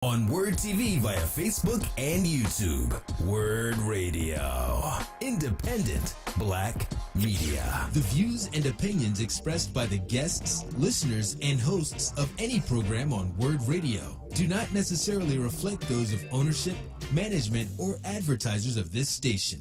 On WURD TV via Facebook and YouTube. WURD Radio. Independent Black Media. The views and opinions expressed by the guests, listeners, and hosts of any program on WURD Radio do not necessarily reflect those of ownership, management, or advertisers of this station.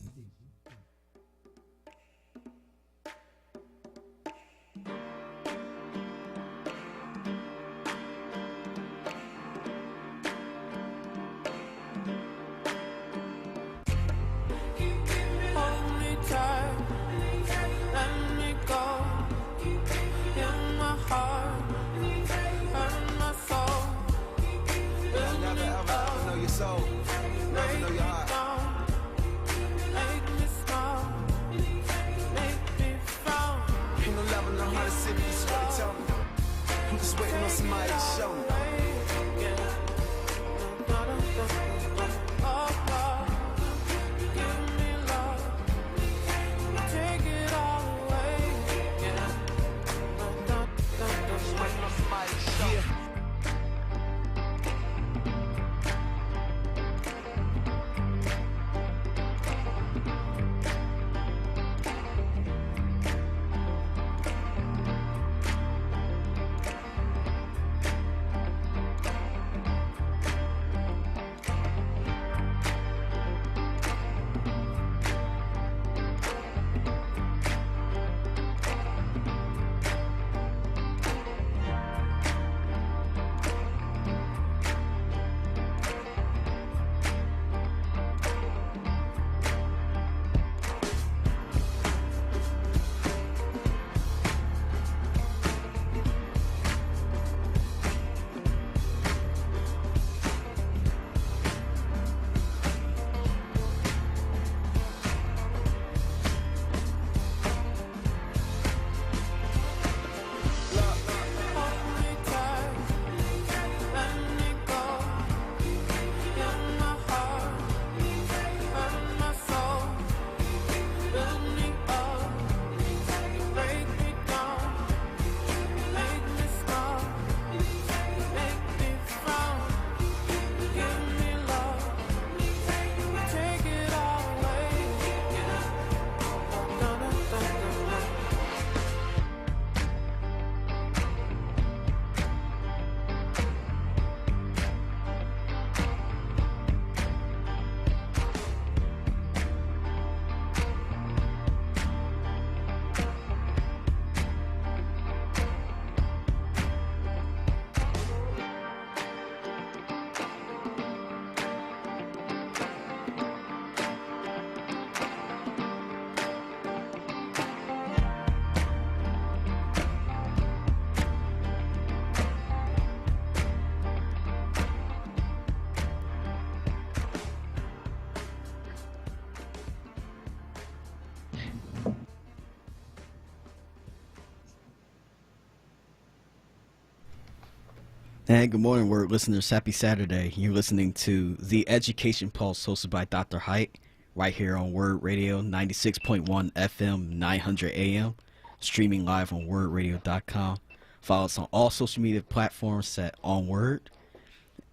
And good morning, WURD listeners. Happy Saturday. You're listening to The Education Pulse, hosted by Dr. Height, right here on WURD Radio, 96.1 FM, 900 AM, streaming live on WURDradio.com. Follow us on all social media platforms at onWURD.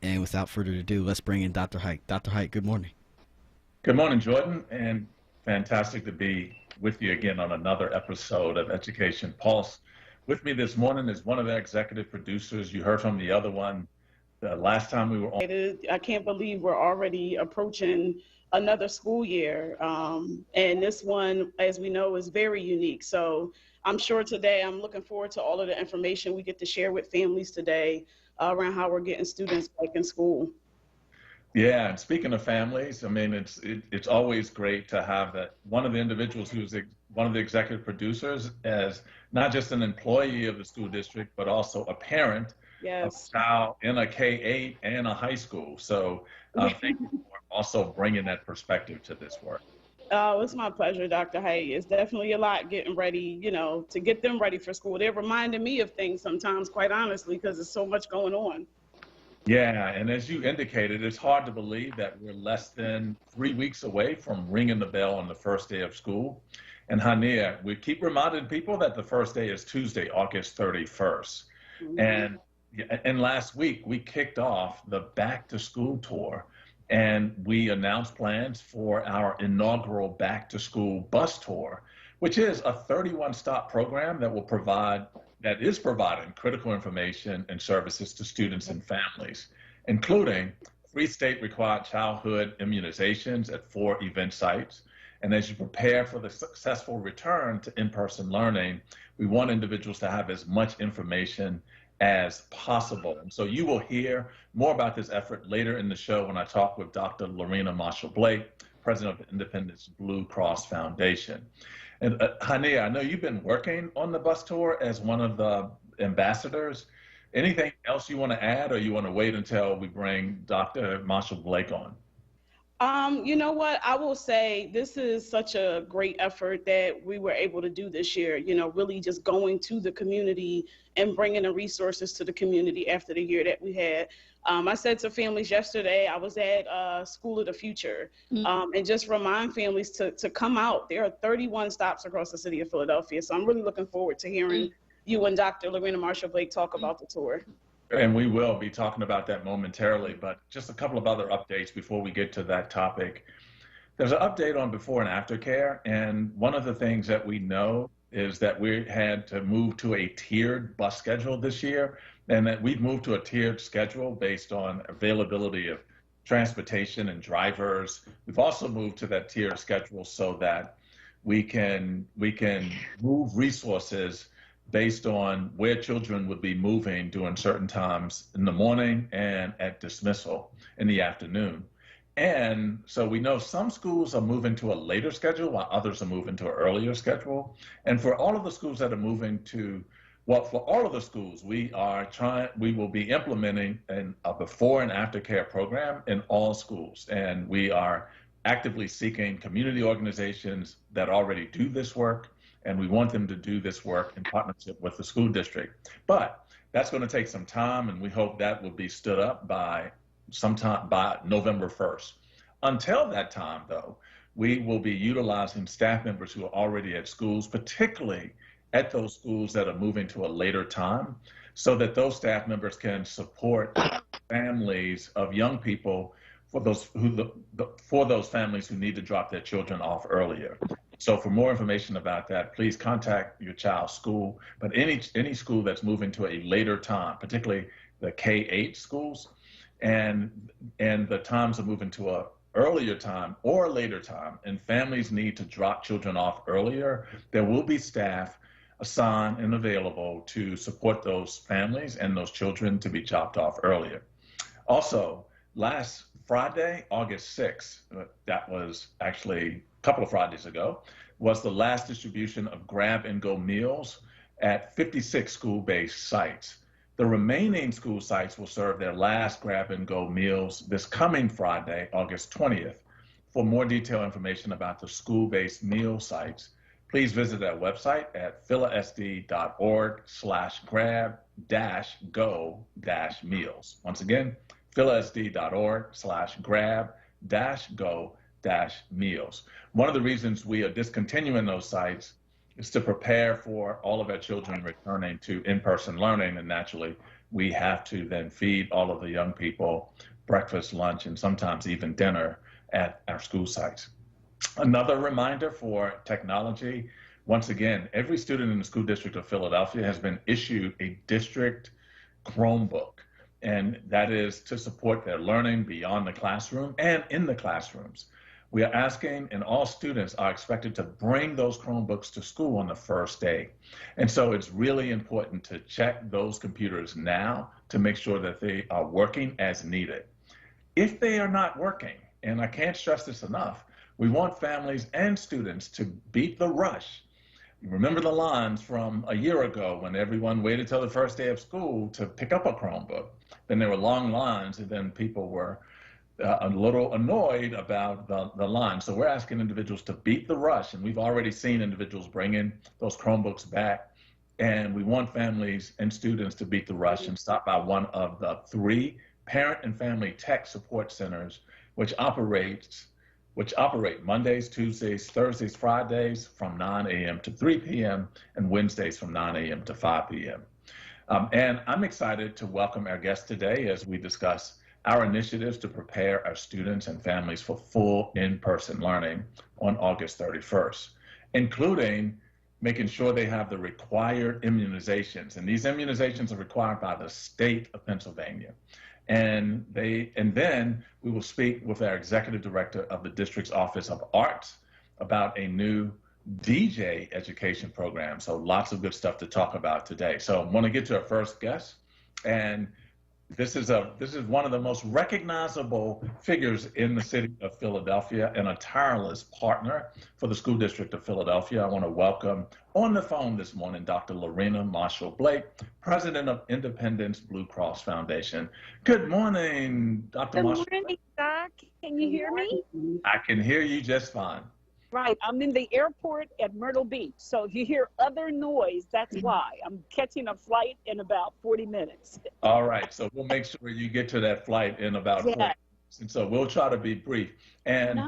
And without further ado, let's bring in Dr. Height. Dr. Height, good morning. Good morning, Jordan, and fantastic to be with you again on another episode of Education Pulse. With me this morning is one of the executive producers. You heard from the other one the last time we were on. I can't believe we're already approaching another school year. And this one, as we know, is very unique. So I'm sure today, I'm looking forward to all of the information we get to share with families today around how we're getting students back in school. Yeah, and speaking of families, I mean, it's always great to have that one of the individuals who's one of the executive producers as not just an employee of the school district, but also a parent of a child in a K-8 and a high school. So thank you for also bringing that perspective to this work. Oh, it's my pleasure, Dr. Hay. It's definitely a lot getting ready, to get them ready for school. They're reminding me of things sometimes, quite honestly, because there's so much going on. Yeah, and as you indicated, it's hard to believe that we're less than 3 weeks away from ringing the bell on the first day of school. And Hania, we keep reminding people that the first day is Tuesday, August 31st. Mm-hmm. And, Yeah, and last week we kicked off the back to school tour, and we announced plans for our inaugural back to school bus tour, which is a 31 stop program that is providing critical information and services to students and families, including free state required childhood immunizations at 4 event sites. And as you prepare for the successful return to in-person learning, we want individuals to have as much information as possible. And so you will hear more about this effort later in the show when I talk with Dr. Lorena Marshall-Blake, president of the Independence Blue Cross Foundation. And Hania, I know you've been working on the bus tour as one of the ambassadors. Anything else you want to add, or you want to wait until we bring Dr. Marshall-Blake on? You know what? I will say this is such a great effort that we were able to do this year, really just going to the community and bringing the resources to the community after the year that we had. I said to families yesterday, I was at School of the Future, and just remind families to come out. There are 31 stops across the city of Philadelphia. So I'm really looking forward to hearing you and Dr. Lorena Marshall-Blake talk about the tour. And we will be talking about that momentarily, but just a couple of other updates before we get to that topic. There's an update on before and after care, and one of the things that we know is that we had to move to a tiered bus schedule this year, and that we've moved to a tiered schedule based on availability of transportation and drivers. We've also moved to that tiered schedule so that we can move resources based on where children would be moving during certain times in the morning and at dismissal in the afternoon. And so we know some schools are moving to a later schedule while others are moving to an earlier schedule. And for all of the schools that are moving to, for all of the schools, we will be implementing a before and after care program in all schools. And we are actively seeking community organizations that already do this work, and we want them to do this work in partnership with the school district. But that's going to take some time, and we hope that will be stood up by November 1st. Until that time, though, we will be utilizing staff members who are already at schools, particularly at those schools that are moving to a later time, so that those staff members can support families of young people for those families who need to drop their children off earlier. So for more information about that, please contact your child's school, but any school that's moving to a later time, particularly the K-8 schools, and the times are moving to a earlier time or a later time, and families need to drop children off earlier, there will be staff assigned and available to support those families and those children to be dropped off earlier. Also, last Friday, August 6th, that was actually a couple of Fridays ago, was the last distribution of grab-and-go meals at 56 school-based sites. The remaining school sites will serve their last grab-and-go meals this coming Friday, August 20th. For more detailed information about the school-based meal sites, please visit our website at philasd.org/grab-go-meals. Once again, philasd.org/grab-go-meals. One of the reasons we are discontinuing those sites is to prepare for all of our children returning to in-person learning, and naturally we have to then feed all of the young people breakfast, lunch, and sometimes even dinner at our school sites. Another reminder for technology, once again, every student in the school district of Philadelphia has been issued a district Chromebook, and that is to support their learning beyond the classroom and in the classrooms. We are asking, and all students are expected to bring those Chromebooks to school on the first day. And so it's really important to check those computers now to make sure that they are working as needed. If they are not working, and I can't stress this enough, we want families and students to beat the rush. You remember the lines from a year ago when everyone waited till the first day of school to pick up a Chromebook. Then there were long lines, and then people were a little annoyed about the line. So we're asking individuals to beat the rush, and we've already seen individuals bringing those Chromebooks back, and we want families and students to beat the rush and stop by one of the 3 parent and family tech support centers, which operate Mondays, Tuesdays, Thursdays, Fridays from 9 a.m. to 3 p.m. and Wednesdays from 9 a.m. to 5 p.m. And I'm excited to welcome our guest today as we discuss our initiatives to prepare our students and families for full in-person learning on August 31st, including making sure they have the required immunizations. And these immunizations are required by the state of Pennsylvania. And then we will speak with our executive director of the district's Office of Arts about a new DJ education program. So lots of good stuff to talk about today. So I want to get to our first guest, and this is one of the most recognizable figures in the city of Philadelphia and a tireless partner for the School District of Philadelphia. I want to welcome on the phone this morning Dr. Lorena Marshall-Blake, President of Independence Blue Cross Foundation. Good morning, Dr. Marshall. Good morning, Doc. Can you hear me? I can hear you just fine. Right. I'm in the airport at Myrtle Beach. So if you hear other noise, that's why. I'm catching a flight in about 40 minutes. All right. So we'll make sure you get to that flight in about 40 minutes. And so we'll try to be brief. And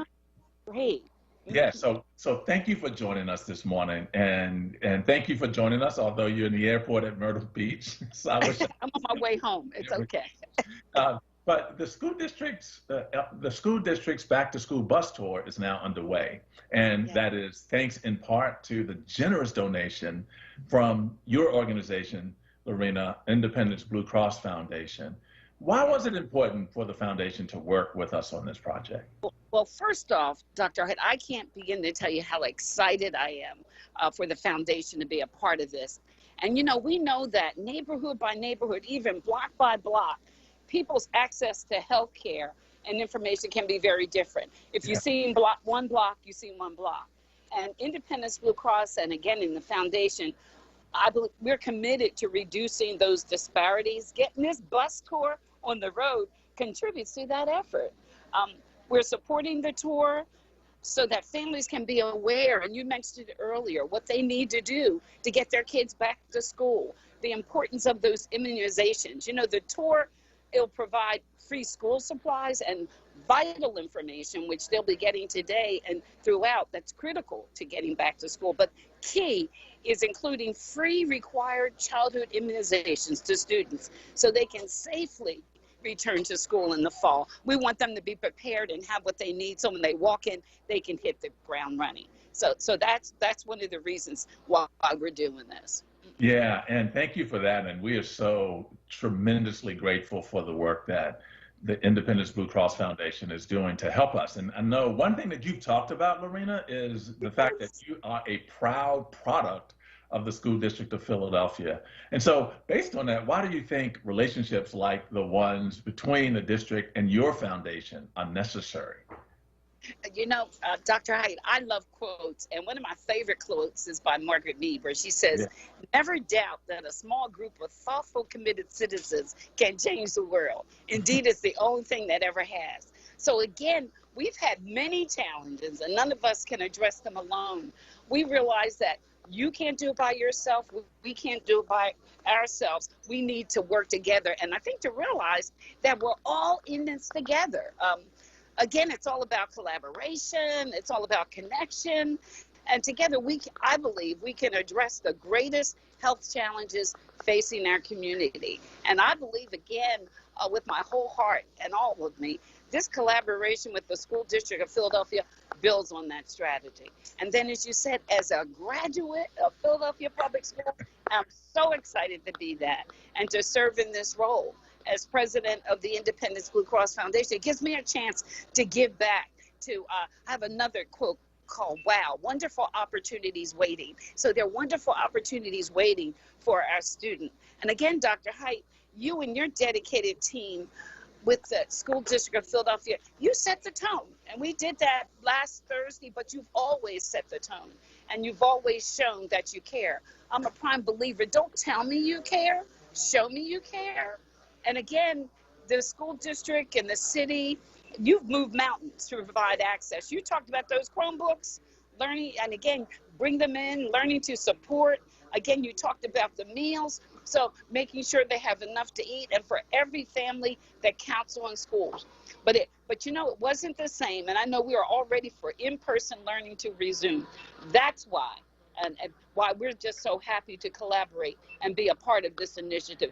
great. Yeah, so thank you for joining us this morning, and thank you for joining us, although you're in the airport at Myrtle Beach. So I'm on my way home. It's okay. But the school district's back to school bus tour is now underway, and that is thanks in part to the generous donation from your organization, Lorena, Independence Blue Cross Foundation. Why was it important for the foundation to work with us on this project? Well, first off, Dr. Hyde, I can't begin to tell you how excited I am for the foundation to be a part of this. And, you know, we know that neighborhood by neighborhood, even block by block, people's access to health care and information can be very different. If you see one block, you see one block. And Independence Blue Cross, and again in the foundation, I believe we're committed to reducing those disparities. Getting this bus tour on the road contributes to that effort. We're supporting the tour so that families can be aware, and you mentioned it earlier, what they need to do to get their kids back to school, the importance of those immunizations. You know, the tour, it'll provide free school supplies and vital information, which they'll be getting today and throughout, that's critical to getting back to school. But key is including free required childhood immunizations to students so they can safely return to school in the fall. We want them to be prepared and have what they need so when they walk in, they can hit the ground running. So that's one of the reasons why we're doing this. Yeah, and thank you for that. And we are so tremendously grateful for the work that the Independence Blue Cross Foundation is doing to help us. And I know one thing that you've talked about, Lorena, is the fact that you are a proud product of the School District of Philadelphia. And so based on that, why do you think relationships like the ones between the district and your foundation are necessary? You know, Dr. Hyde, I love quotes, and one of my favorite quotes is by Margaret Mead, where she says, never doubt that a small group of thoughtful, committed citizens can change the world. Indeed, it's the only thing that ever has. So again, we've had many challenges, and none of us can address them alone. We realize that you can't do it by yourself. We can't do it by ourselves. We need to work together, and I think to realize that we're all in this together. Again, it's all about collaboration. It's all about connection. And together, I believe we can address the greatest health challenges facing our community. And I believe, again, with my whole heart and all of me, this collaboration with the School District of Philadelphia builds on that strategy. And then, as you said, as a graduate of Philadelphia Public Schools, I'm so excited to be that and to serve in this role. As president of the Independence Blue Cross Foundation, it gives me a chance to give back, to have another quote called WOW, wonderful opportunities waiting. So there are wonderful opportunities waiting for our student. And again, Dr. Height, you and your dedicated team with the School District of Philadelphia, you set the tone. And we did that last Thursday, but you've always set the tone. And you've always shown that you care. I'm a prime believer. Don't tell me you care. Show me you care. And again, the school district and the city, you've moved mountains to provide access. You talked about those Chromebooks, learning, and again, bring them in, learning to support. Again, you talked about the meals. So making sure they have enough to eat, and for every family that counts on schools. But you know, it wasn't the same. And I know we are all ready for in-person learning to resume. That's why, and why we're just so happy to collaborate and be a part of this initiative.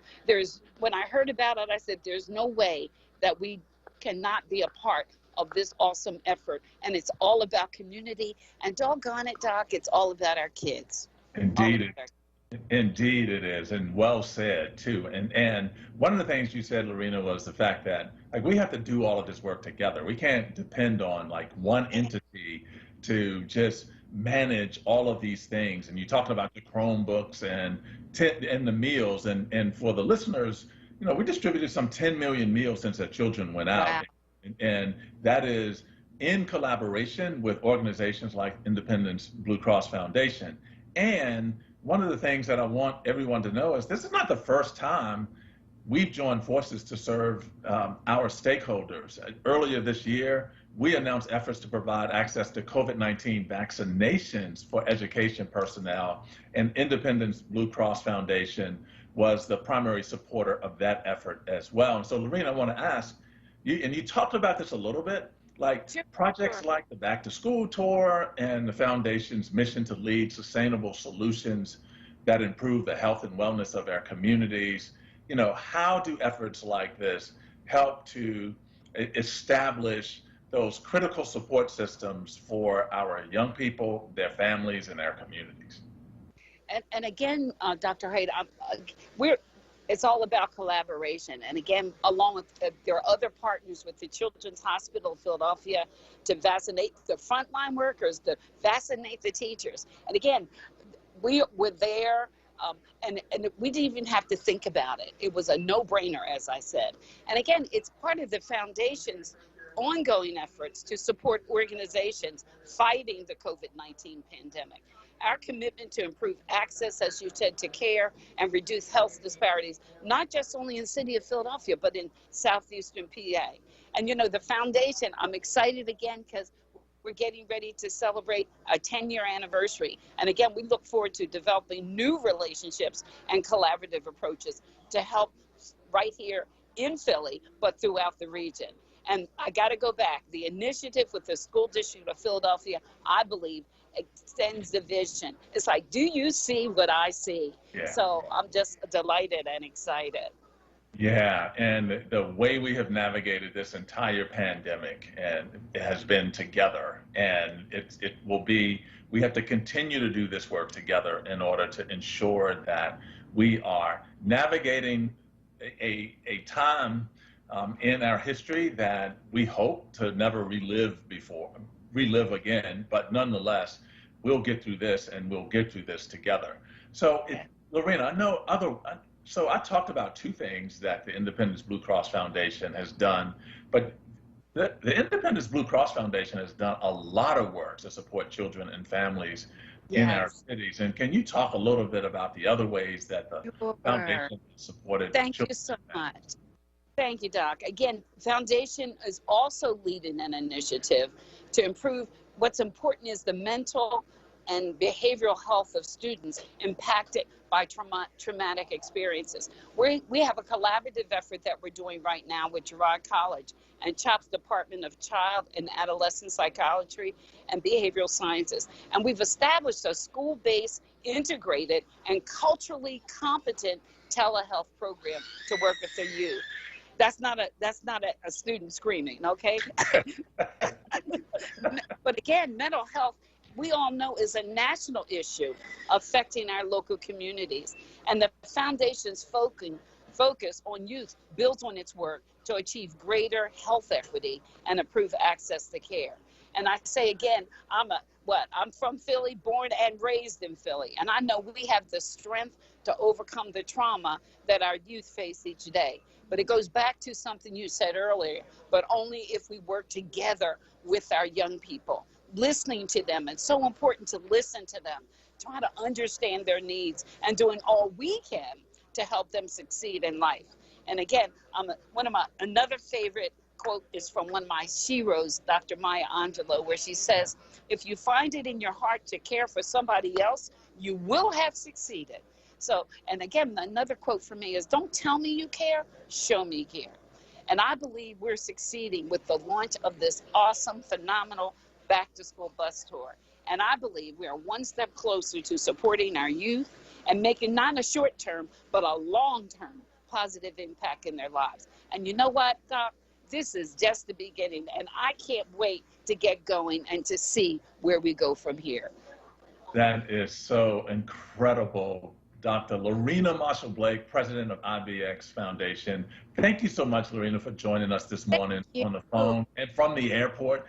When I heard about it, I said, there's no way that we cannot be a part of this awesome effort. And it's all about community, and doggone it, Doc, it's all about our kids. Indeed it is, and well said too. And one of the things you said, Lorena, was the fact that like we have to do all of this work together. We can't depend on like one entity to just manage all of these things. And you talked about the Chromebooks and the meals, and for the listeners, you know, we distributed some 10 million meals since the children went out. Wow. And that is in collaboration with organizations like Independence Blue Cross Foundation. And one of the things that I want everyone to know is this is not the first time we've joined forces to serve our stakeholders. Earlier this year, we announced efforts to provide access to COVID-19 vaccinations for education personnel, and Independence Blue Cross Foundation was the primary supporter of that effort as well. And so, Lorena, I want to ask you, and you talked about this a little bit, like projects like the Back to School Tour and the Foundation's mission to lead sustainable solutions that improve the health and wellness of our communities. You know, how do efforts like this help to establish those critical support systems for our young people, their families, and their communities? And again, Dr. Haidt, it's all about collaboration. And again, along with, there are other partners with the Children's Hospital of Philadelphia to vaccinate the frontline workers, to vaccinate the teachers. And again, we were there, and we didn't even have to think about it. It was a no-brainer, as I said. And again, it's part of the foundation's ongoing efforts to support organizations fighting the COVID-19 pandemic. Our commitment to improve access, as you said, to care and reduce health disparities, not just only in the city of Philadelphia, but in southeastern PA. And, you know, the foundation, I'm excited again because we're getting ready to celebrate a 10-year anniversary. And again, we look forward to developing new relationships and collaborative approaches to help right here in Philly, but throughout the region. And I got to go back. The initiative with the School District of Philadelphia, I believe, extends the vision. It's like, do you see what I see? Yeah. So I'm just delighted and excited. Yeah, and the way we have navigated this entire pandemic, and it has been together, and it will be, we have to continue to do this work together in order to ensure that we are navigating a time in our history that we hope to never relive again, but nonetheless, we'll get through this, and we'll get through this together. So, Lorena, I know so I talked about two things that the Independence Blue Cross Foundation has done, but the Independence Blue Cross Foundation has done a lot of work to support children and families in our cities. And can you talk a little bit about the other ways that the foundation has supported children? Thank you so much. Thank you, Doc. Again, Foundation is also leading an initiative to improve. What's important is the mental and behavioral health of students impacted by traumatic experiences. We have a collaborative effort that we're doing right now with Girard College and CHOP's Department of Child and Adolescent Psychiatry and Behavioral Sciences. And we've established a school-based, integrated, and culturally competent telehealth program to work with their youth. That's not a student screaming, okay? But again, mental health, we all know, is a national issue affecting our local communities. And the foundation's focus on youth builds on its work to achieve greater health equity and improve access to care. And I say again, I'm from Philly, born and raised in Philly. And I know we have the strength to overcome the trauma that our youth face each day. But it goes back to something you said earlier, but only if we work together with our young people, listening to them. It's so important to listen to them, try to understand their needs, and doing all we can to help them succeed in life. And again, another favorite quote is from one of my heroes, Dr. Maya Angelou, where she says, if you find it in your heart to care for somebody else, you will have succeeded. So, and again, another quote from me is, don't tell me you care, show me care. And I believe we're succeeding with the launch of this awesome, phenomenal back-to-school bus tour. And I believe we are one step closer to supporting our youth and making not a short-term, but a long-term positive impact in their lives. And you know what, Doc? This is just the beginning, and I can't wait to get going and to see where we go from here. That is so incredible. Dr. Lorena Marshall-Blake, president of IBX Foundation. Thank you so much, Lorena, for joining us this morning on the phone and from the airport.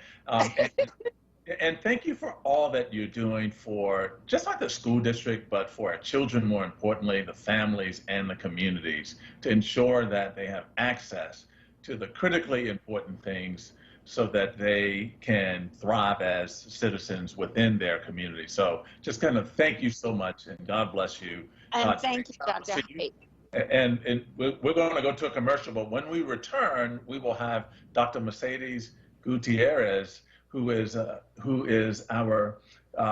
And thank you for all that you're doing for just not the school district, but for our children, more importantly, the families and the communities, to ensure that they have access to the critically important things so that they can thrive as citizens within their community. So just kind of thank you so much, and God bless you. And thank you, Dr. Haight. And we're going to go to a commercial, but when we return, we will have Dr. Mercedes Gutierrez, who is our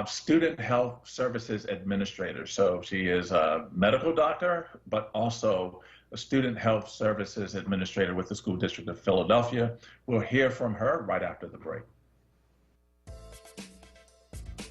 student health services administrator. So she is a medical doctor, but also a student health services administrator with the School District of Philadelphia. We'll hear from her right after the break.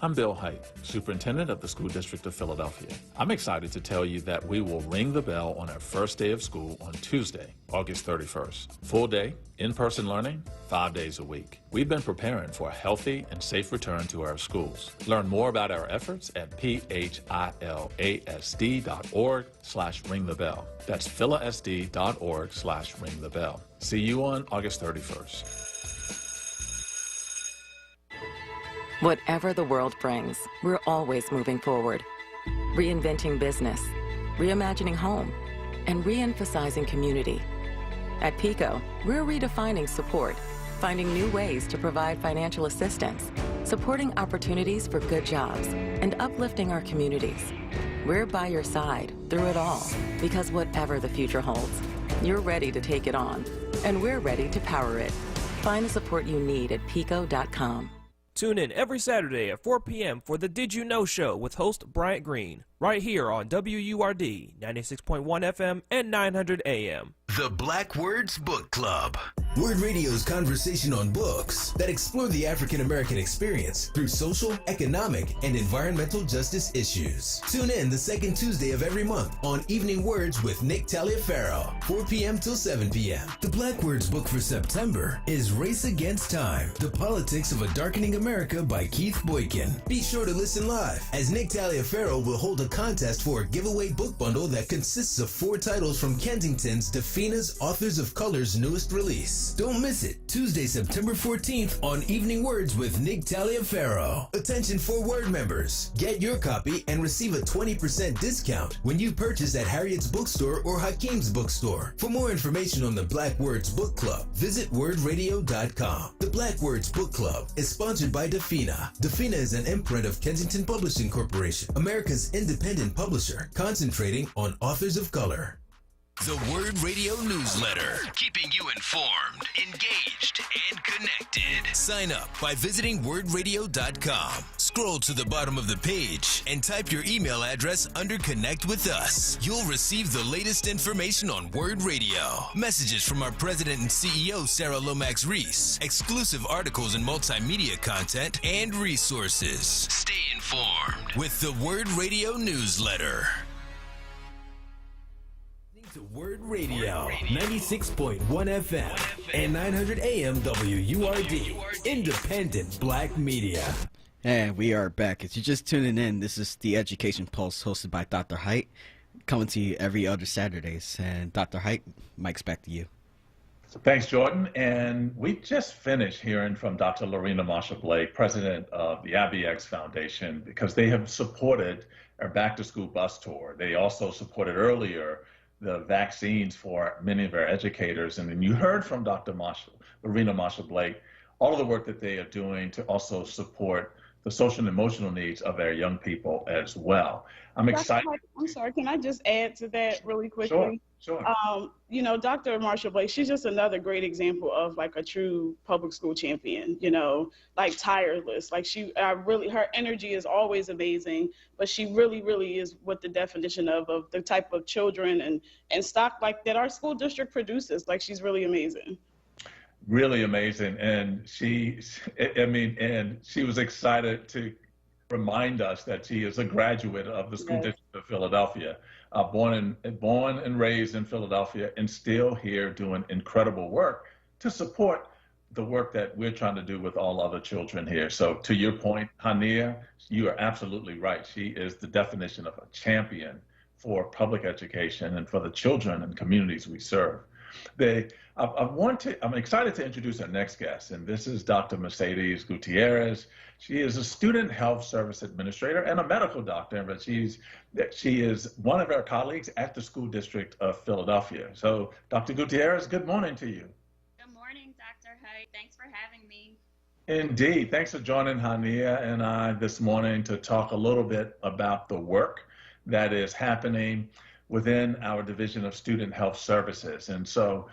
I'm Bill Haight, Superintendent of the School District of Philadelphia. I'm excited to tell you that we will ring the bell on our first day of school on Tuesday, August 31st. Full day, in-person learning, 5 days a week. We've been preparing for a healthy and safe return to our schools. Learn more about our efforts at philasd.org/ringthebell. That's philasd.org/ringthebell. See you on August 31st. Whatever the world brings, we're always moving forward. Reinventing business, reimagining home, and reemphasizing community. At PICO, we're redefining support, finding new ways to provide financial assistance, supporting opportunities for good jobs, and uplifting our communities. We're by your side through it all, because whatever the future holds, you're ready to take it on, and we're ready to power it. Find the support you need at pico.com. Tune in every Saturday at 4 p.m. for the Did You Know Show with host Bryant Green, right here on WURD 96.1 FM and 900 AM. The Black Words Book Club. Word Radio's conversation on books that explore the African American experience through social, economic, and environmental justice issues. Tune in the second Tuesday of every month on Evening Words with Nick Taliaferro, 4 p.m. till 7 p.m. The Black Words book for September is Race Against Time, The Politics of a Darkening America by Keith Boykin. Be sure to listen live, as Nick Taliaferro will hold a contest for a giveaway book bundle that consists of 4 titles from Kensington's Defina's Authors of Color's newest release. Don't miss it, Tuesday, September 14th on Evening Words with Nick Taliaferro. Attention 4Word members, get your copy and receive a 20% discount when you purchase at Harriet's Bookstore or Hakeem's Bookstore. For more information on the Black Words Book Club, visit wordradio.com. The Black Words Book Club is sponsored by Defina. Defina is an imprint of Kensington Publishing Corporation, America's independent publisher, concentrating on authors of color. The Word Radio newsletter, keeping you informed, engaged, and connected. Sign up by visiting wordradio.com. Scroll to the bottom of the page and type your email address under Connect with Us. You'll receive the latest information on Word Radio, messages from our president and CEO, Sarah Lomax Reese, exclusive articles and multimedia content, and resources. Stay informed with the Word Radio newsletter. To Word Radio, 96.1 FM and 900 AM WURD, independent black media. And we are back. If you're just tuning in, this is the Education Pulse hosted by Dr. Haight, coming to you every other Saturdays. And Dr. Haight, mic's back to you. Thanks, Jordan. And we just finished hearing from Dr. Lorena Marshall-Blake, president of the IBX Foundation, because they have supported our back-to-school bus tour. They also supported earlier the vaccines for many of our educators. And then you heard from Dr. Lorena Marshall-Blake, all of the work that they are doing to also support the social and emotional needs of our young people as well. I'm excited. I'm sorry, can I just add to that really quickly? Sure. You know, Dr. Marshall-Blake, she's just another great example of like a true public school champion, you know, like tireless. Like her energy is always amazing, but she really is what the definition of the type of children and stock like that our school district produces. Like, she's really amazing. Really amazing. And she was excited to remind us that she is a graduate of the School District of Philadelphia, born and raised in Philadelphia, and still here doing incredible work to support the work that we're trying to do with all other children here. So to your point, Hania, you are absolutely right. She is the definition of a champion for public education and for the children and communities we serve. I'm excited to introduce our next guest, and this is Dr. Mercedes Gutierrez. She is a student health service administrator and a medical doctor, but she is one of our colleagues at the School District of Philadelphia. So Dr. Gutierrez, good morning to you. Good morning, Dr. Height. Thanks for having me. Indeed. Thanks for joining Hania and I this morning to talk a little bit about the work that is happening within our Division of Student Health Services. And so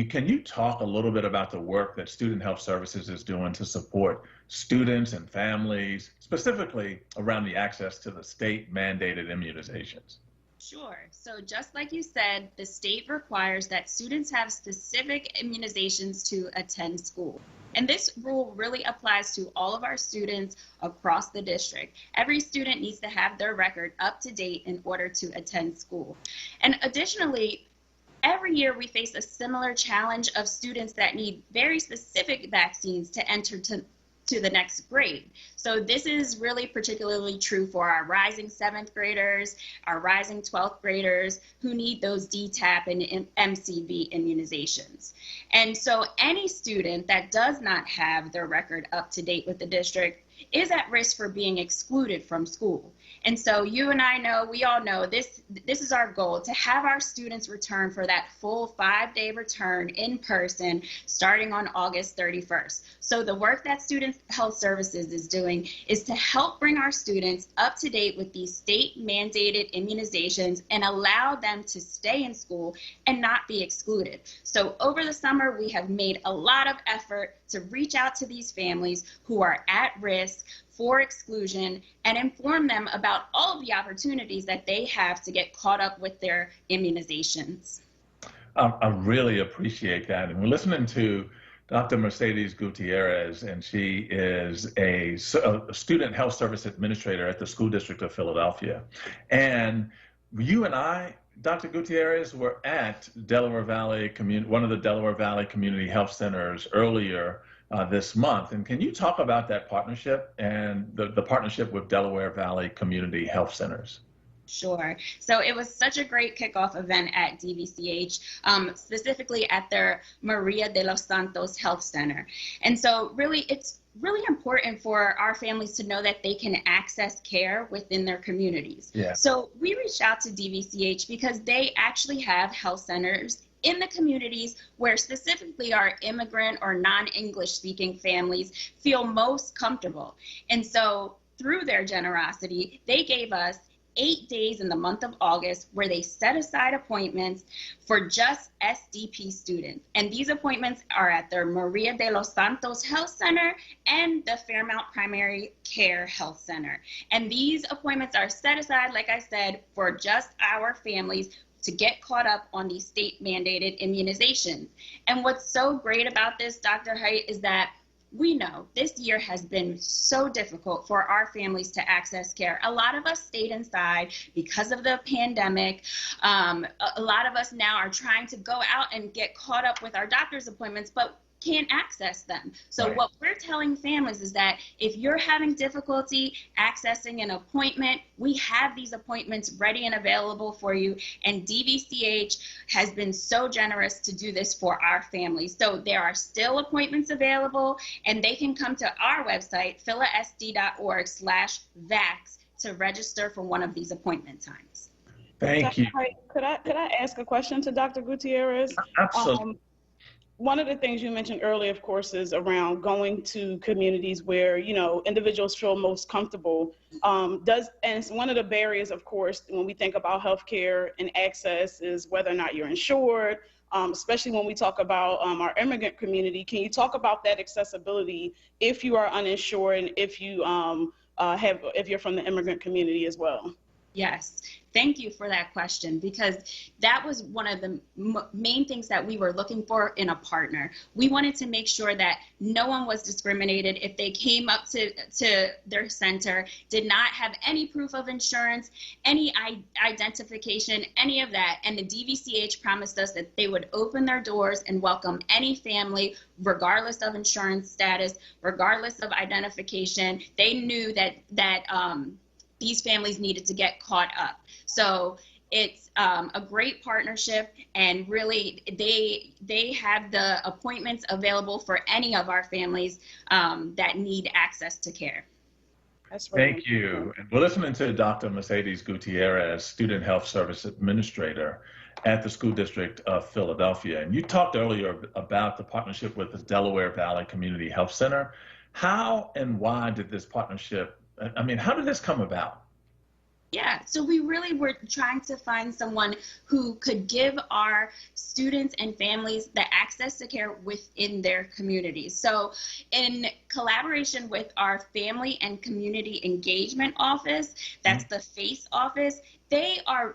can you talk a little bit about the work that Student Health Services is doing to support students and families, specifically around the access to the state mandated immunizations? Sure. So just like you said, the state requires that students have specific immunizations to attend school. And this rule really applies to all of our students across the district. Every student needs to have their record up to date in order to attend school. And additionally, every year we face a similar challenge of students that need very specific vaccines to enter to the next grade. So this is really particularly true for our rising 7th graders, our rising 12th graders who need those DTaP and MCV immunizations. And so any student that does not have their record up to date with the district is at risk for being excluded from school. And so you and I know, we all know this is our goal, to have our students return for that full 5-day return in person starting on August 31st. So the work that Student Health Services is doing is to help bring our students up to date with these state mandated immunizations and allow them to stay in school and not be excluded. So over the summer, we have made a lot of effort to reach out to these families who are at risk for exclusion and inform them about all of the opportunities that they have to get caught up with their immunizations. I really appreciate that. And we're listening to Dr. Mercedes Gutierrez, and she is a student health service administrator at the School District of Philadelphia. And you and I, Dr. Gutierrez, were at Delaware Valley one of the Delaware Valley Community Health Centers earlier this month. And can you talk about that partnership and the partnership with Delaware Valley Community Health Centers? Sure. So it was such a great kickoff event at DVCH, specifically at their Maria de los Santos Health Center. And so really, it's really important for our families to know that they can access care within their communities. Yeah. So we reached out to DVCH because they actually have health centers in the communities where specifically our immigrant or non-English speaking families feel most comfortable. And so through their generosity, they gave us 8 days in the month of August where they set aside appointments for just SDP students. And these appointments are at their Maria de los Santos Health Center and the Fairmount Primary Care Health Center. And these appointments are set aside, like I said, for just our families to get caught up on these state mandated immunizations. And what's so great about this, Dr. Height, is that we know this year has been so difficult for our families to access care. A lot of us stayed inside because of the pandemic. A lot of us now are trying to go out and get caught up with our doctor's appointments, but can't access them. So right. What we're telling families is that if you're having difficulty accessing an appointment, we have these appointments ready and available for you. And DVCH has been so generous to do this for our families. So there are still appointments available, and they can come to our website, philasd.org/vax, to register for one of these appointment times. Thank you. Could I ask a question to Dr. Gutierrez? Absolutely. One of the things you mentioned earlier, of course, is around going to communities where, you know, individuals feel most comfortable. And it's one of the barriers, of course, when we think about healthcare and access is whether or not you're insured, especially when we talk about our immigrant community. Can you talk about that accessibility if you are uninsured and if you if you're from the immigrant community as well? Yes, thank you for that question, because that was one of the main things that we were looking for in a partner. We wanted to make sure that no one was discriminated if they came up to their center, did not have any proof of insurance, any identification, any of that. And the DVCH promised us that they would open their doors and welcome any family, regardless of insurance status, regardless of identification. They knew that these families needed to get caught up. So it's a great partnership, and really they have the appointments available for any of our families that need access to care. Thank you. And we're listening to Dr. Mercedes Gutierrez, Student Health Service Administrator at the School District of Philadelphia. And you talked earlier about the partnership with the Delaware Valley Community Health Center. How and why did this partnership, how did this come about? Yeah, so we really were trying to find someone who could give our students and families the access to care within their communities. So in collaboration with our Family and Community Engagement Office, that's the FACE office, they are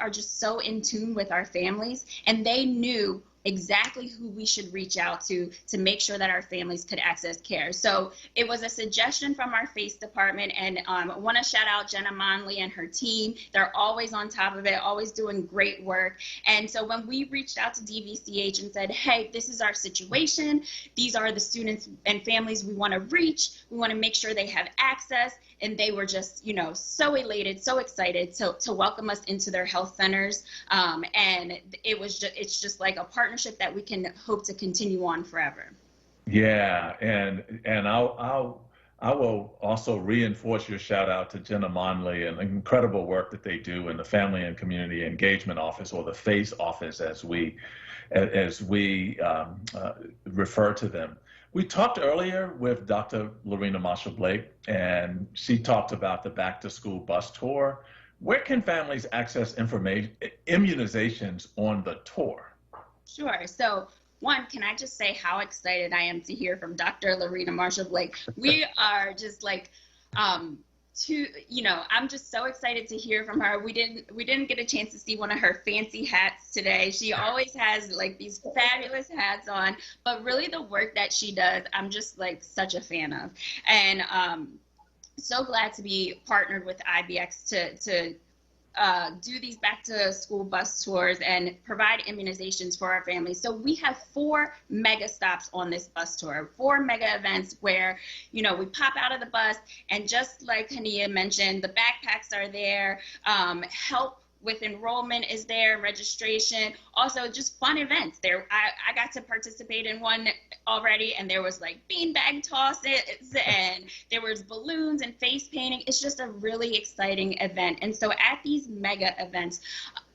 just so in tune with our families, and they knew exactly who we should reach out to make sure that our families could access care. So it was a suggestion from our FACE department, and I want to shout out Jenna Monley and her team. They're always on top of it, always doing great work. And so when we reached out to DVCH and said, hey, this is our situation, these are the students and families we want to reach, we want to make sure they have access, and they were just, so elated, so excited to welcome us into their health centers. And it's just like a partnership that we can hope to continue on forever. Yeah, and I will also reinforce your shout out to Jenna Monley and the incredible work that they do in the Family and Community Engagement Office, or the FACE office as we refer to them. We talked earlier with Dr. Lorena Marshall-Blake, and she talked about the Back to School bus tour. Where can families access immunizations on the tour? Sure. So one, can I just say how excited I am to hear from Dr. Lorena Marshall-Blake? We are just like, I'm just so excited to hear from her. We didn't get a chance to see one of her fancy hats today. She always has like these fabulous hats on, but really the work that she does, I'm just like such a fan of. And so glad to be partnered with IBX to do these back to school bus tours and provide immunizations for our families. So we have 4 mega stops on this bus tour, 4 mega events where, we pop out of the bus, and just like Hania mentioned, the backpacks are there, help with enrollment is there, registration, also just fun events there. I got to participate in one already, and there was like beanbag tosses, and there was balloons and face painting. It's just a really exciting event. And so at these mega events,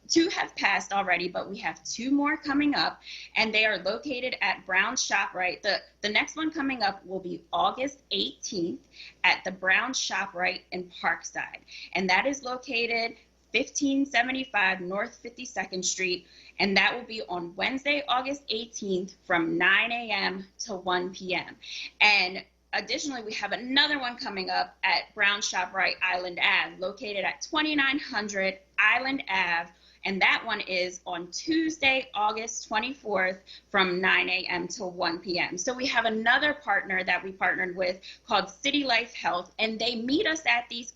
2 have passed already, but we have 2 more coming up, and they are located at Brown ShopRite. The next one coming up will be August 18th at the Brown ShopRite in Parkside, and that is located 1575 North 52nd Street, and that will be on Wednesday, August 18th from 9 a.m. to 1 p.m. And additionally, we have another one coming up at Brown ShopRite Island Ave, located at 2900 Island Ave, and that one is on Tuesday, August 24th from 9 a.m. to 1 p.m. So we have another partner that we partnered with called City Life Health, and they meet us at these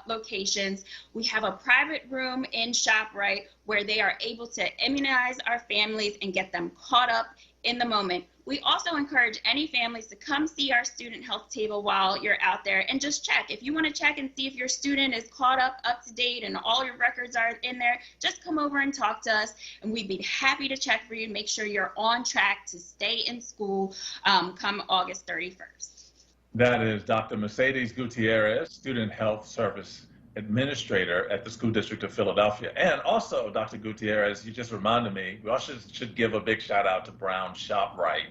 locations. We have a private room in ShopRite where they are able to immunize our families and get them caught up in the moment. We also encourage any families to come see our student health table while you're out there and just check. If you want to check and see if your student is caught up to date and all your records are in there, just come over and talk to us, and we'd be happy to check for you and make sure you're on track to stay in school come August 31st. That is Dr. Mercedes Gutierrez, Student Health Service Administrator at the School District of Philadelphia. And also, Dr. Gutierrez, you just reminded me, we also should give a big shout out to Brown ShopRite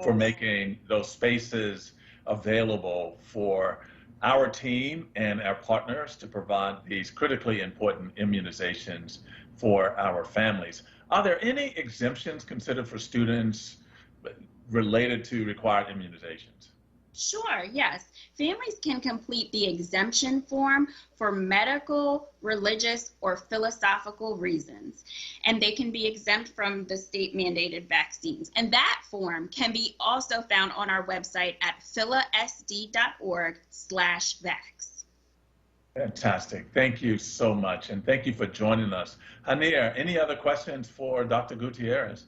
for making those spaces available for our team and our partners to provide these critically important immunizations for our families. Are there any exemptions considered for students related to required immunizations? Sure, yes. Families can complete the exemption form for medical, religious, or philosophical reasons, and they can be exempt from the state mandated vaccines. And that form can be also found on our website at philasd.org/vax. Fantastic. Thank you so much. And thank you for joining us. Hania, any other questions for Dr. Gutierrez?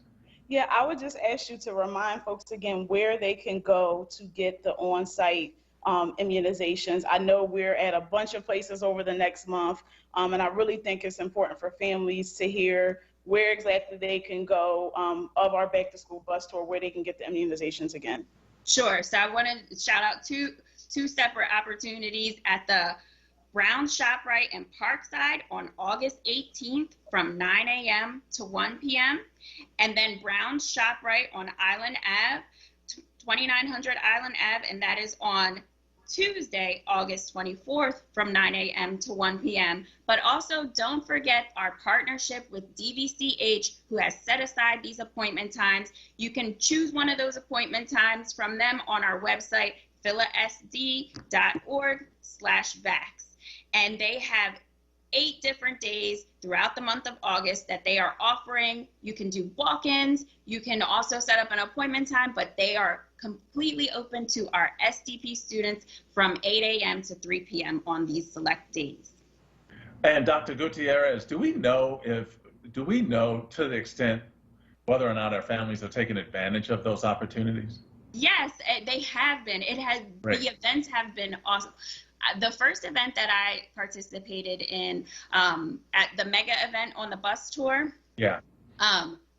Yeah, I would just ask you to remind folks again where they can go to get the on-site immunizations. I know we're at a bunch of places over the next month, and I really think it's important for families to hear where exactly they can go of our back to school bus tour, where they can get the immunizations again. Sure. So I want to shout out two separate opportunities at the Brown ShopRite in Parkside on August 18th from 9 a.m. to 1 p.m. And then Brown ShopRite on Island Ave, 2900 Island Ave, and that is on Tuesday, August 24th from 9 a.m. to 1 p.m. But also don't forget our partnership with DVCH, who has set aside these appointment times. You can choose one of those appointment times from them on our website, philasd.org/vax. And they have 8 different days throughout the month of August that they are offering. You can do walk-ins. You can also set up an appointment time, but they are completely open to our SDP students from 8 a.m. to 3 p.m. on these select days. And Dr. Gutierrez, do we know to the extent whether or not our families are taking advantage of those opportunities? Yes, they have been. Right. The events have been awesome. The first event that I participated in at the mega event on the bus tour,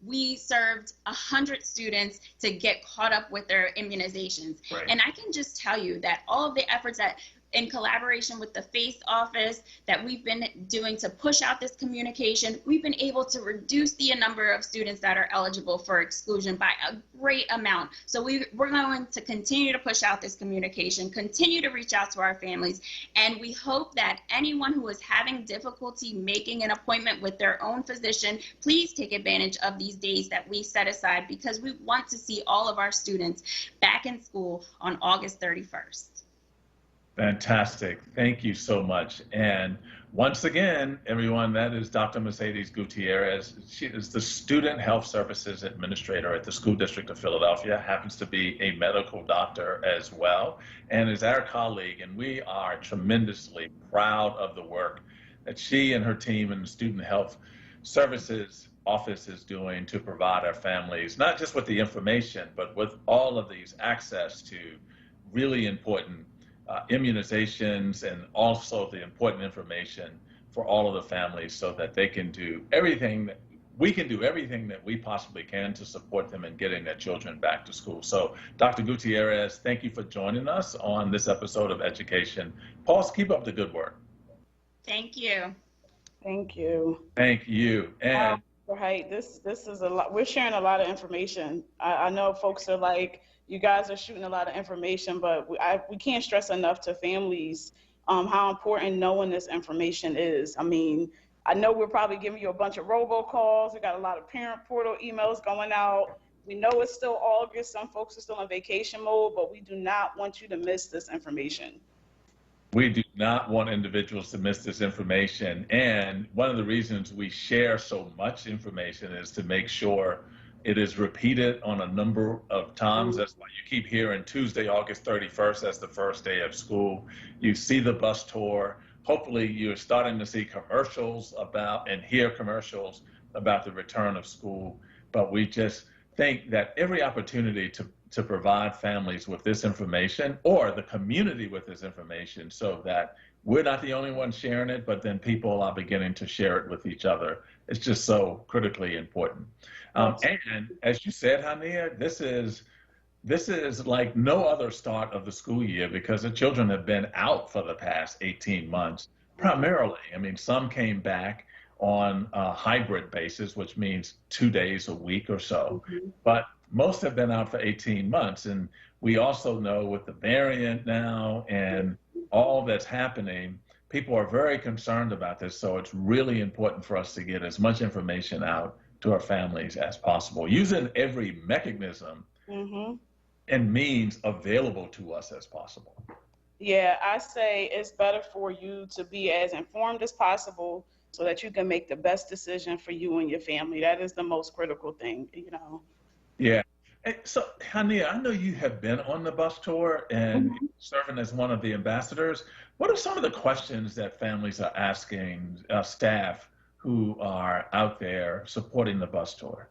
we served 100 students to get caught up with their immunizations. Right. And I can just tell you that all of the efforts that in collaboration with the FACE office that we've been doing to push out this communication, we've been able to reduce the number of students that are eligible for exclusion by a great amount. So we're going to continue to push out this communication, continue to reach out to our families, and we hope that anyone who is having difficulty making an appointment with their own physician, please take advantage of these days that we set aside, because we want to see all of our students back in school on August 31st. Fantastic. Thank you so much. And once again, everyone, that is Dr. Mercedes Gutierrez. She is the Student Health Services Administrator at the School District of Philadelphia, happens to be a medical doctor as well, and is our colleague. And we are tremendously proud of the work that she and her team and the Student Health Services Office is doing to provide our families, not just with the information, but with all of these access to really important immunizations, and also the important information for all of the families, so that they can do everything that we can do, everything that we possibly can to support them in getting their children back to school. So Dr. Gutierrez, thank you for joining us on this episode of Education Pulse. Keep up the good work. Thank you. Thank you. Thank you. And Right, this is a lot. We're sharing a lot of information. I know folks are like, you guys are shooting a lot of information, but we can't stress enough to families how important knowing this information is. I mean, I know we're probably giving you a bunch of robocalls. We got a lot of parent portal emails going out. We know it's still August. Some folks are still in vacation mode, but we do not want you to miss this information. we do not want individuals to miss this information. And one of the reasons we share so much information is to make sure it is repeated on a number of times. That's why you keep hearing Tuesday, August 31st, as the first day of school. You see the bus tour. Hopefully you're starting to see commercials about and hear commercials about the return of school. But we just think that every opportunity to provide families with this information, or the community with this information, so that we're not the only ones sharing it, but then people are beginning to share it with each other. It's just so critically important. And as you said, Hania, this is like no other start of the school year, because the children have been out for the past 18 months, primarily. I mean, some came back on a hybrid basis, which means 2 days a week or so, but most have been out for 18 months. And we also know with the variant now and all that's happening, people are very concerned about this. So it's really important for us to get as much information out to our families as possible, using every mechanism and means available to us as possible. Yeah, I say it's better for you to be as informed as possible so that you can make the best decision for you and your family. That is the most critical thing, you know. Yeah. And so, Hania, I know you have been on the bus tour and serving as one of the ambassadors. What are some of the questions that families are asking staff who are out there supporting the bus tour?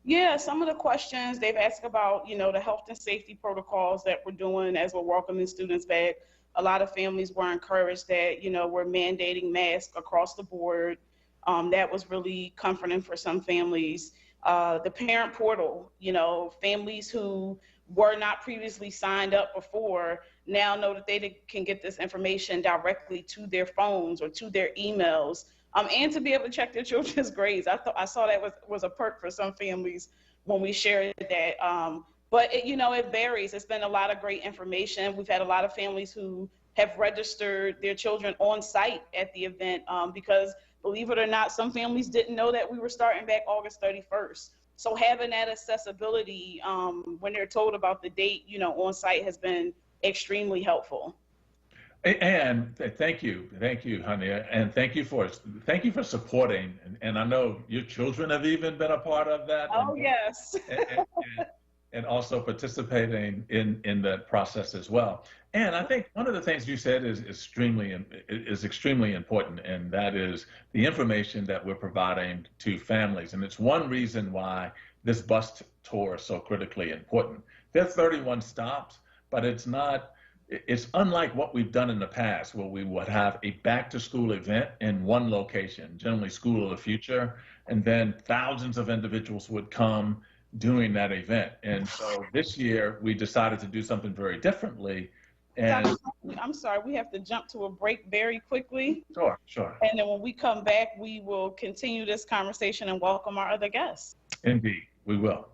Yeah, some of the questions they've asked about, you know, the health and safety protocols that we're doing as we're welcoming students back. A lot of families were encouraged that, you know, we're mandating masks across the board. That was really comforting for some families. The parent portal, you know, families who were not previously signed up before now know that they can get this information directly to their phones or to their emails. And to be able to check their children's grades. I saw that was a perk for some families when we shared that. But it, you know, it varies. It's been a lot of great information. We've had a lot of families who have registered their children on site at the event because, believe it or not, some families didn't know that we were starting back August 31st. So having that accessibility when they're told about the date, you know, on site has been extremely helpful. And thank you, Hania, and thank you for supporting. And I know your children have even been a part of that. Oh, yes. and also participating in that process as well. And I think one of the things you said is extremely important, and that is the information that we're providing to families. And it's one reason why this bus tour is so critically important. There are 31 stops, but it's unlike what we've done in the past, where we would have a back-to-school event in one location, generally School of the Future, and then thousands of individuals would come doing that event. And so this year, we decided to do something very differently. And I'm sorry, we have to jump to a break very quickly. Sure. And then when we come back, we will continue this conversation and welcome our other guests. Indeed, we will.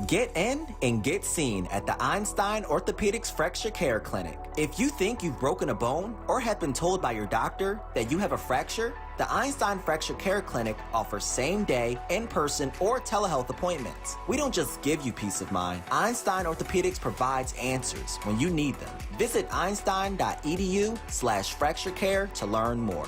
Get in and get seen at the Einstein Orthopedics Fracture Care Clinic. If you think you've broken a bone or have been told by your doctor that you have a fracture, the Einstein Fracture Care Clinic offers same-day, in-person, or telehealth appointments. We don't just give you peace of mind. Einstein Orthopedics provides answers when you need them. Visit einstein.edu/fracturecare to learn more.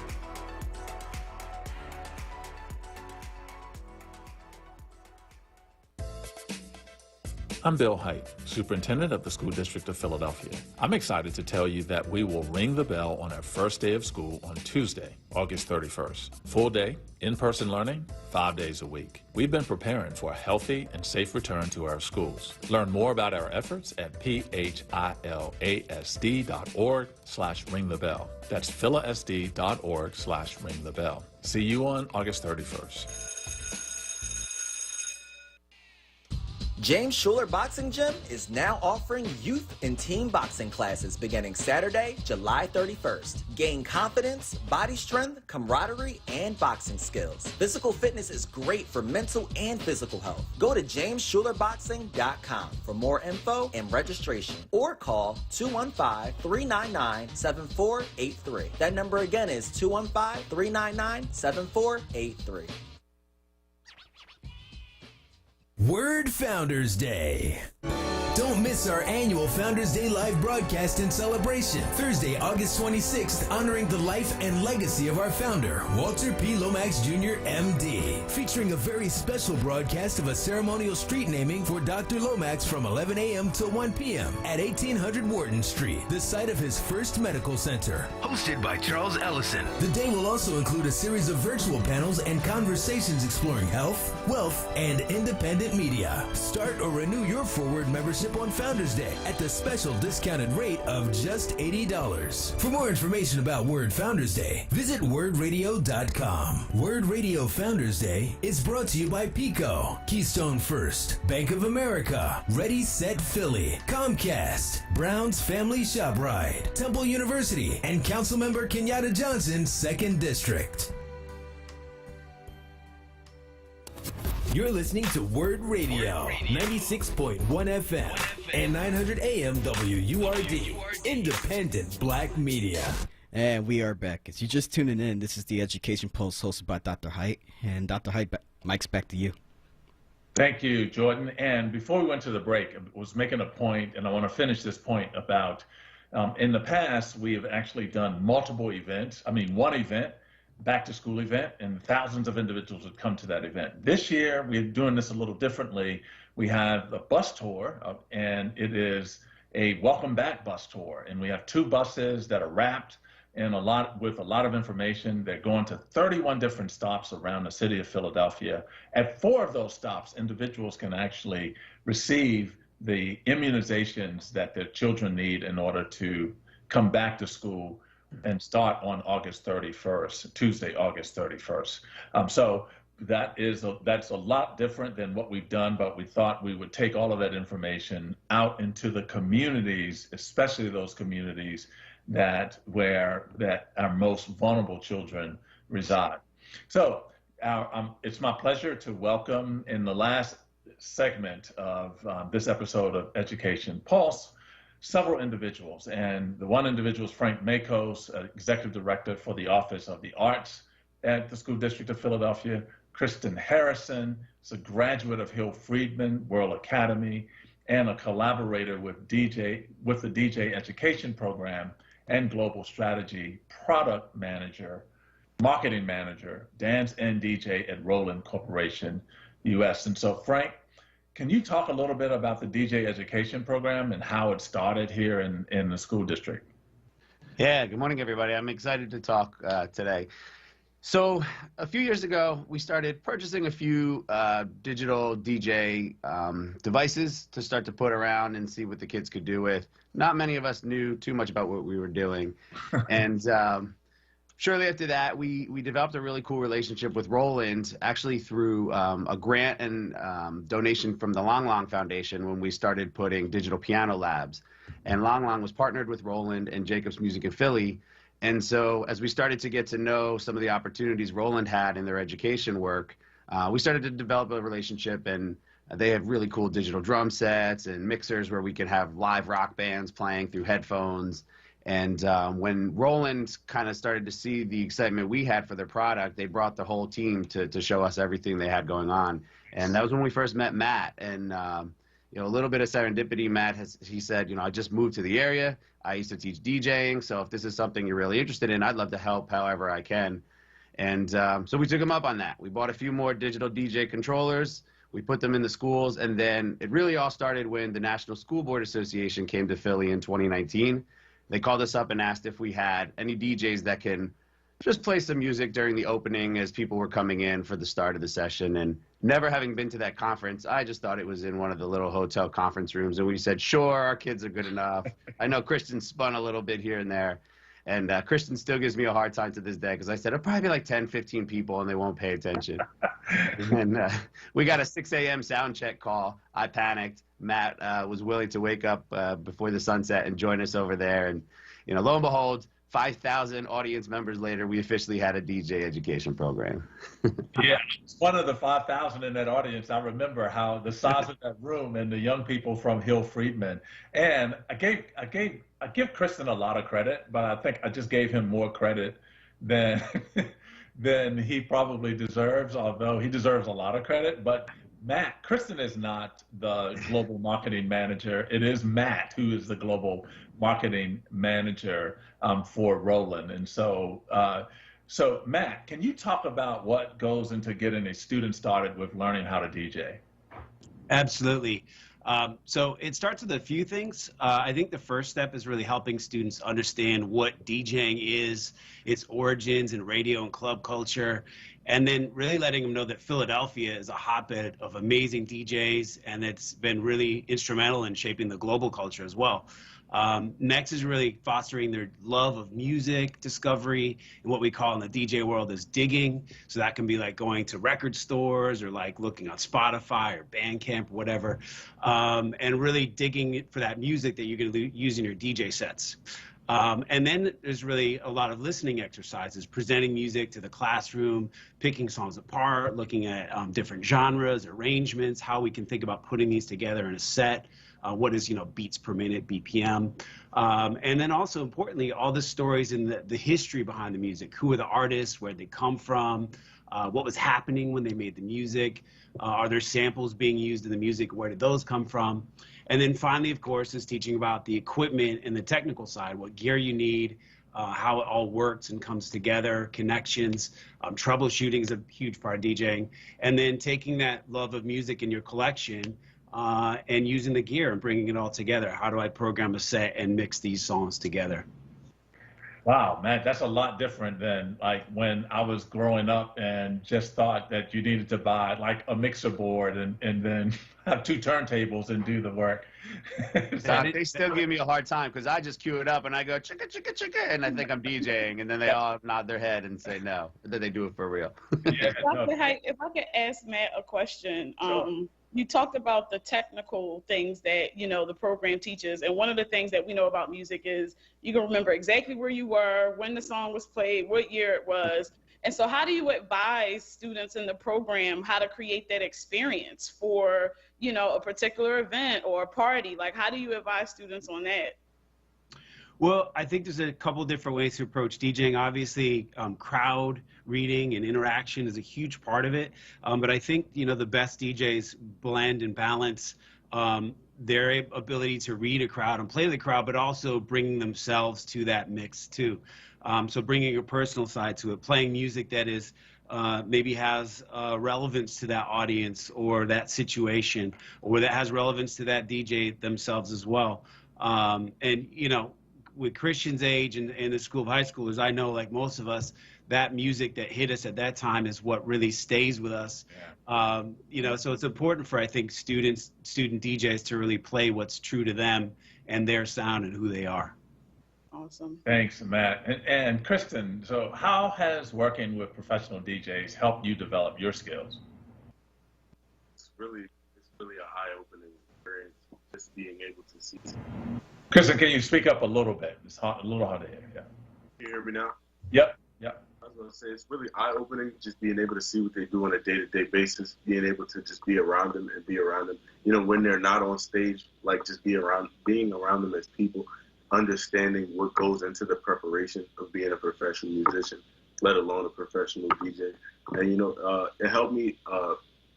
I'm Bill Height, Superintendent of the School District of Philadelphia. I'm excited to tell you that we will ring the bell on our first day of school on Tuesday, August 31st. Full day, in-person learning, 5 days a week. We've been preparing for a healthy and safe return to our schools. Learn more about our efforts at philasd.org/ringthebell. That's philasd.org/ringthebell. See you on August 31st. James Schuler Boxing Gym is now offering youth and team boxing classes beginning Saturday, July 31st. Gain confidence, body strength, camaraderie, and boxing skills. Physical fitness is great for mental and physical health. Go to jamesschulerboxing.com for more info and registration, or call 215-399-7483. That number again is 215-399-7483. WURD Founders Day. Don't miss our annual Founders Day live broadcast and celebration, Thursday, August 26th, honoring the life and legacy of our founder, Walter P. Lomax Jr., MD, featuring a very special broadcast of a ceremonial street naming for Dr. Lomax from 11 a.m. till 1 p.m. at 1800 Wharton Street, the site of his first medical center. Hosted by Charles Ellison. The day will also include a series of virtual panels and conversations exploring health, wealth, and independent media. Start or renew your forward membership on Founders Day at the special discounted rate of just $80. For more information about WURD Founders Day, visit WURDradio.com. WURD Radio Founders Day is brought to you by Pico, Keystone First, Bank of America, Ready Set Philly, Comcast, Brown's Family ShopRite, Temple University, and Councilmember Kenyatta Johnson, 2nd District. You're listening to WURD Radio, 96.1 FM and 900 AM WURD, independent black media. And we are back. As you're just tuning in, this is the Education Pulse hosted by Dr. Height. And Dr. Height, Mike's back to you. Thank you, Jordan. And before we went to the break, I was making a point, and I want to finish this point about in the past, we have actually done multiple events. I mean, one event, back to school event, and thousands of individuals would come to that event. This year, we're doing this a little differently. We have a bus tour, and it is a welcome back bus tour. And we have 2 buses that are wrapped and with a lot of information. They're going to 31 different stops around the city of Philadelphia. At 4 of those stops, individuals can actually receive the immunizations that their children need in order to come back to school and start on August 31st, Tuesday, August 31st. So that's a lot different than what we've done, but we thought we would take all of that information out into the communities, especially those communities that our most vulnerable children reside. So it's my pleasure to welcome in the last segment of this episode of Education Pulse several individuals. And the one individual is Frank Makos, Executive Director for the Office of the Arts at the School District of Philadelphia. Kristen Harrison is a graduate of Hill Friedman World Academy and a collaborator with the DJ Education Program and Global Strategy Product Manager, Marketing Manager, Dance and DJ at Roland Corporation US. And so, Frank, can you talk a little bit about the DJ Education Program and how it started here in the school district? Yeah, good morning, everybody. I'm excited to talk today. So a few years ago, we started purchasing a few digital DJ devices to start to put around and see what the kids could do with. Not many of us knew too much about what we were doing. And shortly after that, we developed a really cool relationship with Roland, actually through a grant and donation from the Long Long Foundation when we started putting digital piano labs. And Long Long was partnered with Roland and Jacobs Music in Philly. And so as we started to get to know some of the opportunities Roland had in their education work, we started to develop a relationship, and they have really cool digital drum sets and mixers where we can have live rock bands playing through headphones. And when Roland kind of started to see the excitement we had for their product, they brought the whole team to show us everything they had going on. And that was when we first met Matt. And you know, a little bit of serendipity. Matt he said, you know, I just moved to the area. I used to teach DJing, so if this is something you're really interested in, I'd love to help however I can. And so we took him up on that. We bought a few more digital DJ controllers. We put them in the schools, and then it really all started when the National School Board Association came to Philly in 2019. They called us up and asked if we had any DJs that can just play some music during the opening as people were coming in for the start of the session. And never having been to that conference, I just thought it was in one of the little hotel conference rooms. And we said, sure, our kids are good enough. I know Kristen spun a little bit here and there. And Kristen still gives me a hard time to this day because I said, it'll probably be like 10, 15 people and they won't pay attention. And we got a 6 a.m. sound check call. I panicked. Matt was willing to wake up before the sunset and join us over there. And, you know, lo and behold, 5,000 audience members later, we officially had a DJ education program. Yeah, one of the 5,000 in that audience. I remember how the size of that room and the young people from Hill Friedman. And I give Kristen a lot of credit, but I think I just gave him more credit than than he probably deserves. Although he deserves a lot of credit, but Kristen is not the global marketing manager. It is Matt who is the global marketing manager for Roland. And so, so Matt, can you talk about what goes into getting a student started with learning how to DJ? Absolutely. So it starts with a few things. I think the first step is really helping students understand what DJing is, its origins in radio and club culture, and then really letting them know that Philadelphia is a hotbed of amazing DJs, and it's been really instrumental in shaping the global culture as well. Next is really fostering their love of music discovery and what we call in the DJ world is digging. So that can be like going to record stores or like looking on Spotify or Bandcamp, whatever, and really digging for that music that you're going to use in your DJ sets. And then there's really a lot of listening exercises, presenting music to the classroom, picking songs apart, looking at different genres, arrangements, how we can think about putting these together in a set. What is, beats per minute, BPM. And then also importantly, all the stories and the history behind the music. Who are the artists, where they come from, what was happening when they made the music. Are there samples being used in the music? Where did those come from? And then finally, of course, is teaching about the equipment and the technical side, what gear you need, how it all works and comes together, connections, troubleshooting is a huge part of DJing, and then taking that love of music in your collection and using the gear and bringing it all together. How do I program a set and mix these songs together? Wow, man, that's a lot different than like when I was growing up and just thought that you needed to buy like a mixer board and then have two turntables and do the work. They still give me a hard time because I just cue it up and I go chicka chicka chicka and I think I'm DJing and then they all nod their head and say no, but then they do it for real. Yeah, If I could ask Matt a question, Sure. You talked about the technical things that the program teaches, and one of the things that we know about music is you can remember exactly where you were, when the song was played, what year it was. And so how do you advise students in the program how to create that experience for a particular event or a party? Like, how do you advise students on that? Well, I think there's a couple different ways to approach DJing. Obviously, crowd reading and interaction is a huge part of it. But I think, the best DJs blend and balance their ability to read a crowd and play to the crowd, but also bringing themselves to that mix too. So bringing a personal side to it, playing music that is maybe has relevance to that audience or that situation, or that has relevance to that DJ themselves as well. And, with Christian's age and the School of High Schoolers, I know, like most of us, that music that hit us at that time is what really stays with us. Yeah. So it's important for, I think, student DJs to really play what's true to them and their sound and who they are. Awesome. Thanks, Matt. And Kristen, so how has working with professional DJs helped you develop your skills? It's really an eye-opening experience, just being able to see. Kristen, can you speak up a little bit? It's a little hard to hear. Yeah. Can you hear me now? Yep. I was going to say, it's really eye-opening just being able to see what they do on a day-to-day basis, being able to just be around them and be around them. When they're not on stage, like just being around them as people, understanding what goes into the preparation of being a professional musician, let alone a professional DJ. And, it helped me.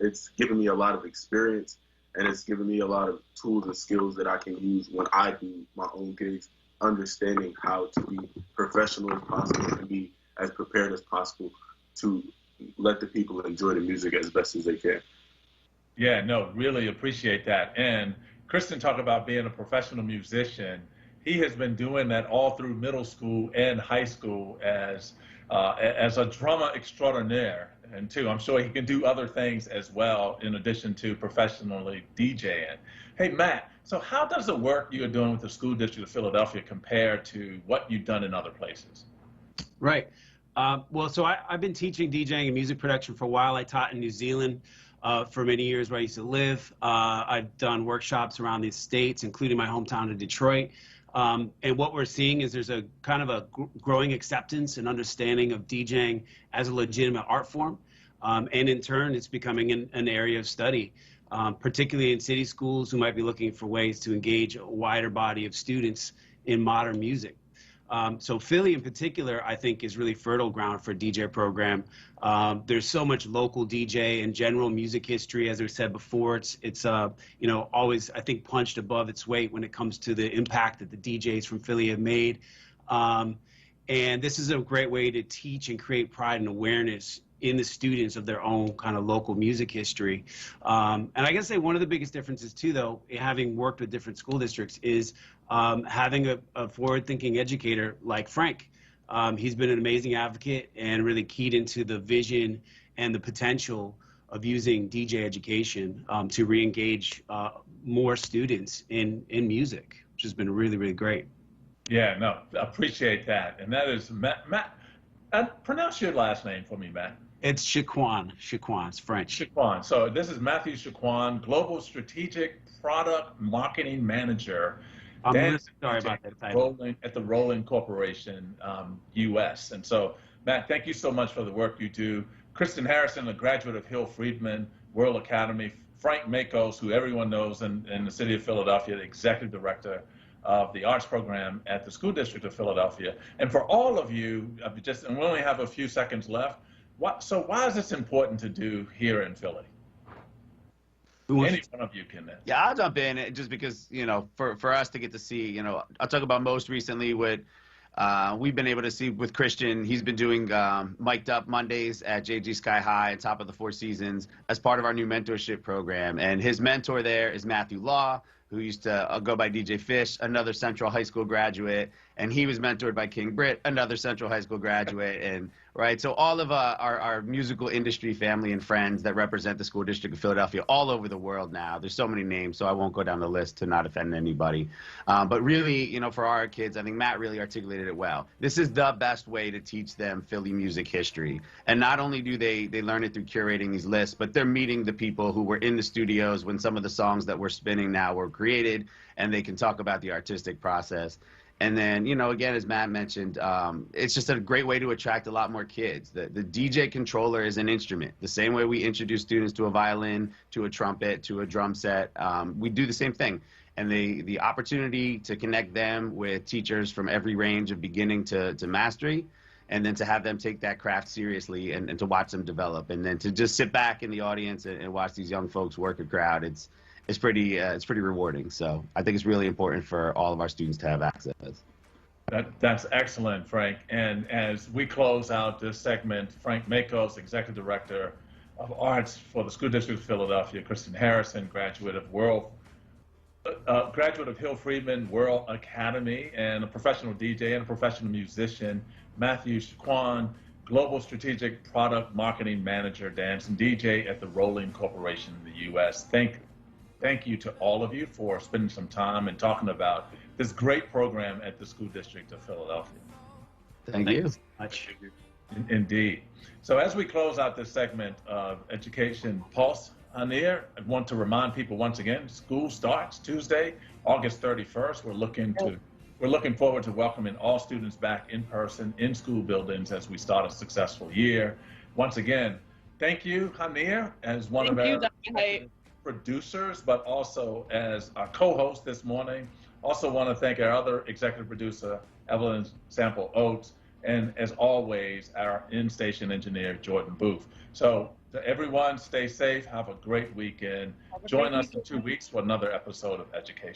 It's given me a lot of experience, and it's given me a lot of tools and skills that I can use when I do my own gigs, understanding how to be professional as possible and be as prepared as possible to let the people enjoy the music as best as they can. Yeah, no, really appreciate that. And Kristen talked about being a professional musician. He has been doing that all through middle school and high school as a drummer extraordinaire. And too, I'm sure he can do other things as well in addition to professionally DJing. Hey, Matt, so how does the work you're doing with the School District of Philadelphia compare to what you've done in other places? Right. So I've been teaching DJing and music production for a while. I taught in New Zealand for many years where I used to live. I've done workshops around the States, including my hometown of Detroit. And what we're seeing is there's a kind of a growing acceptance and understanding of DJing as a legitimate art form. And in turn, it's becoming an area of study, particularly in city schools who might be looking for ways to engage a wider body of students in modern music. So Philly in particular, I think, is really fertile ground for a DJ program. There's so much local DJ and general music history, as we said before. It's always, I think, punched above its weight when it comes to the impact that the DJs from Philly have made. And this is a great way to teach and create pride and awareness in the students of their own kind of local music history. And I gotta say one of the biggest differences too, though, having worked with different school districts, is having a forward-thinking educator like Frank. He's been an amazing advocate and really keyed into the vision and the potential of using DJ education to re-engage more students in music, which has been really, really great. Yeah, no, I appreciate that. And that is Matt. Pronounce your last name for me, Matt. It's Chiquan. It's French. Chiquan. So this is Matthew Chiquan, Global Strategic Product Marketing Manager. I'm really sorry about that title. At the Rolling Corporation, U.S. And so, Matt, thank you so much for the work you do. Kristen Harrison, a graduate of Hill Friedman World Academy. Frank Makos, who everyone knows in the city of Philadelphia, the executive director of the arts program at the School District of Philadelphia. And for all of you, and we only have a few seconds left, So why is this important to do here in Philly? Any one of you can. Yeah, I'll jump in just because, for us to get to see, I'll talk about most recently what we've been able to see with Christian. He's been doing Mic'd Up Mondays at JG Sky High and Top of the Four Seasons as part of our new mentorship program. And his mentor there is Matthew Law, who used to go by DJ Fish, another Central High School graduate. And he was mentored by King Britt, another Central High School graduate. And so all of our musical industry family and friends that represent the school district of Philadelphia all over the world now. There's so many names, so I won't go down the list to not offend anybody. But really, for our kids, I think Matt really articulated it well. This is the best way to teach them Philly music history. And not only do they learn it through curating these lists, but they're meeting the people who were in the studios when some of the songs that we're spinning now were created, and they can talk about the artistic process. And then, again, as Matt mentioned, it's just a great way to attract a lot more kids. The DJ controller is an instrument. The same way we introduce students to a violin, to a trumpet, to a drum set, we do the same thing. And the opportunity to connect them with teachers from every range of beginning to mastery, and then to have them take that craft seriously and to watch them develop. And then to just sit back in the audience and watch these young folks work a crowd, it's pretty rewarding. So I think it's really important for all of our students to have access. That's excellent, Frank. And as we close out this segment, Frank Makos, Executive Director of Arts for the School District of Philadelphia, Kristen Harrison, graduate of Hill Friedman World Academy, and a professional DJ and a professional musician, Matthew Shaquan, Global Strategic Product Marketing Manager, Dance and DJ at the Rolling Corporation in the U.S. Thank you to all of you for spending some time and talking about this great program at the School District of Philadelphia. Thank you. Much. Indeed. So as we close out this segment of Education Pulse, Hanir, I want to remind people once again, school starts Tuesday, August 31st. We're looking forward to welcoming all students back in person in school buildings as we start a successful year. Once again, thank you, Hanir, as one of our producers, but also as our co-host this morning. Also want to thank our other executive producer, Evelyn Sample Oates, and as always, our in-station engineer, Jordan Booth. So to everyone, stay safe, have a great weekend. Join us in 2 weeks for another episode of Education.